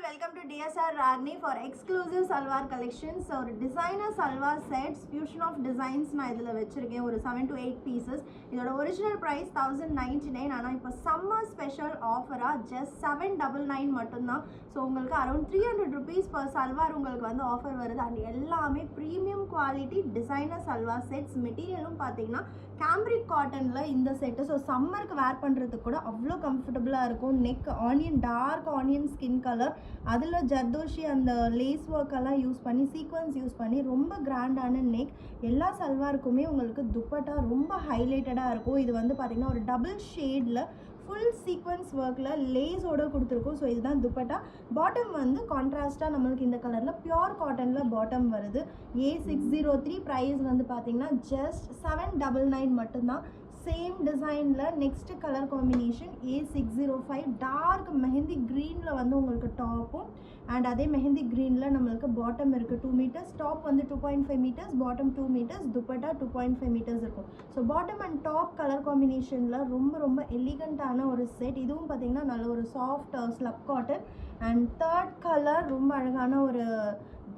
welcome to DSR Ragni for exclusive salwar collections. So designer salwar sets, fusion of designs நான் இதில் வச்சிருக்கேன் ஒரு 7 to 8 pieces. இதோட original price 1099. ஆனால் இப்போ சம்மர் ஸ்பெஷல் ஆஃபராக ஜஸ்ட் 799 மட்டும்தான். ஸோ உங்களுக்கு அரௌண்ட் 300 rupees per salwar உங்களுக்கு வந்து ஆஃபர் வருது. அண்ட் எல்லாமே premium quality designer salwar sets. மெட்டீரியலும் பார்த்தீங்கன்னா கேம்ரிக் காட்டனில் இந்த செட்டு. ஸோ சம்மருக்கு வேர் பண்ணுறதுக்கு கூட அவ்வளோ கம்ஃபர்டபுளாக இருக்கும். Neck onion, dark onion skin colour, அதில் ஜர்தோஷி அந்த லேஸ் ஒர்க்கெல்லாம் யூஸ் பண்ணி, சீக்வன்ஸ் யூஸ் பண்ணி ரொம்ப கிராண்டான நெக். எல்லா சல்வாருக்குமே உங்களுக்கு துப்பட்டா ரொம்ப ஹைலைட்டடாக இருக்கும். இது வந்து பார்த்திங்கன்னா ஒரு டபுள் ஷேடில் ஃபுல் சீக்வன்ஸ் ஒர்க்கில் லேஸோடு கொடுத்துருக்கும். ஸோ இதுதான் துப்பட்டா. பாட்டம் வந்து கான்ட்ராஸ்ட்டாக நம்மளுக்கு இந்த கலரில் பியோர் காட்டனில் பாட்டம் வருது. A603 ப்ரைஸ் வந்து பார்த்திங்கன்னா ஜஸ்ட் 799 மட்டும்தான். சேம் டிசைனில் next colour combination A605 dark mehndi க்ரீனில் வந்து உங்களுக்கு டாப்பும் அண்ட் அதே மெஹந்தி க்ரீனில் நம்மளுக்கு பாட்டம் இருக்குது. 2 meters, டாப் வந்து 2.5 meters, bottom 2 meters, dupatta 2.5 meters இருக்கும். So bottom and top colour காம்பினேஷனில் ரொம்ப எலிகண்ட்டான ஒரு செட். இதுவும் பார்த்திங்கன்னா நல்ல ஒரு soft slub cotton. And third colour ரொம்ப அழகான ஒரு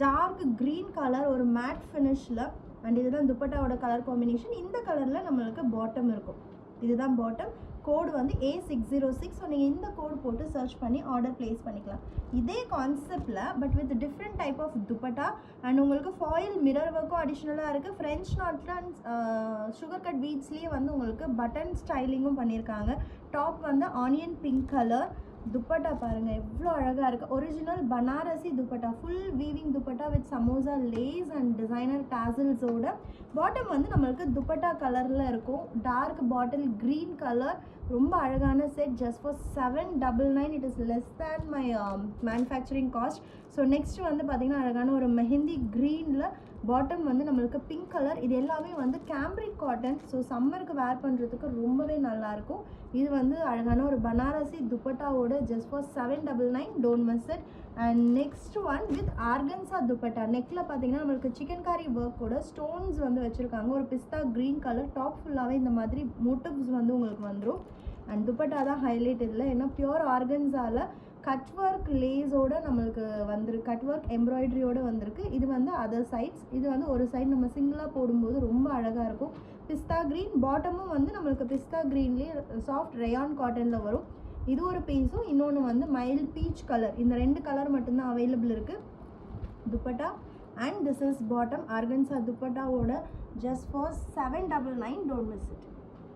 டார்க் க்ரீன் கலர், ஒரு மேட் ஃபினிஷில். அண்ட் இதுதான் துப்பட்டாவோட கலர் காம்பினேஷன். இந்த கலரில் நம்மளுக்கு பாட்டம் இருக்கும். இதுதான் பாட்டம். கோடு வந்து A606. ஸோ நீங்கள் இந்த கோடு போட்டு சர்ச் பண்ணி ஆர்டர் ப்ளேஸ் பண்ணிக்கலாம். இதே கான்செப்டில் but with different type of dupatta. And உங்களுக்கு ஃபாயில் மிரர் ஒர்க்கும் அடிஷ்னலாக இருக்குது. ஃப்ரெஞ்ச் நாட்டில் அண்ட் சுகர் கட் பீட்ஸ்லேயே வந்து உங்களுக்கு பட்டன் ஸ்டைலிங்கும் பண்ணியிருக்காங்க. டாப் வந்து ஆனியன் பிங்க் கலர். துப்பட்டா பாருங்கள் எவ்வளோ அழகாக இருக்குது. Original Banarasi dupatta, full weaving dupatta with samosa lace and designer டாசல்ஸோட. பாட்டம் வந்து நம்மளுக்கு துப்பட்டா கலரில் இருக்கும். Dark bottle green colour. ரொம்ப அழகான set. Just for 799. It is less than my manufacturing cost. So next வந்து பார்த்திங்கன்னா அழகான ஒரு மெஹந்தி க்ரீனில் பாட்டம் வந்து நம்மளுக்கு பிங்க் கலர். இது எல்லாமே வந்து கேம்ரிக் காட்டன். ஸோ சம்மருக்கு வேர் பண்ணுறதுக்கு ரொம்பவே நல்லாயிருக்கும். இது வந்து அழகான ஒரு பனாரசி துப்பட்டாவோட just for 799. Don't miss it. And next one with organza dupatta. நெக்கில் பார்த்தீங்கன்னா நம்மளுக்கு சிக்கன் காரி ஒர்க்கோட ஸ்டோன்ஸ் வந்து வச்சுருக்காங்க. ஒரு பிஸ்தா க்ரீன் கலர். டாப் ஃபுல்லாகவே இந்த மாதிரி மோட்டிவ்ஸ் வந்து உங்களுக்கு வந்துடும். அண்ட் துப்பட்டா தான் ஹைலைட் இதில். ஏன்னா பியோர் ஆர்கன்ஸால் கட் ஒர்க் லேஸோடு நம்மளுக்கு வந்துருக்கு. கட் ஒர்க் எம்ப்ராய்டரியோடு வந்திருக்கு. இது வந்து அதர் சைட்ஸ். இது வந்து ஒரு சைடு நம்ம சிங்கிளாக போடும்போது ரொம்ப அழகாக இருக்கும். பிஸ்தா க்ரீன். பாட்டமும் வந்து நம்மளுக்கு பிஸ்தா க்ரீன்லேயே சாஃப்ட் ரயான் காட்டனில் வரும். இது ஒரு பீஸும், இன்னொன்று வந்து மைல் பீச் கலர். இந்த 2 கலர் மட்டும்தான் அவைலபிள் இருக்குது. Dupatta and this is bottom. Organza துப்பட்டாவோட just for 799. Don't miss it.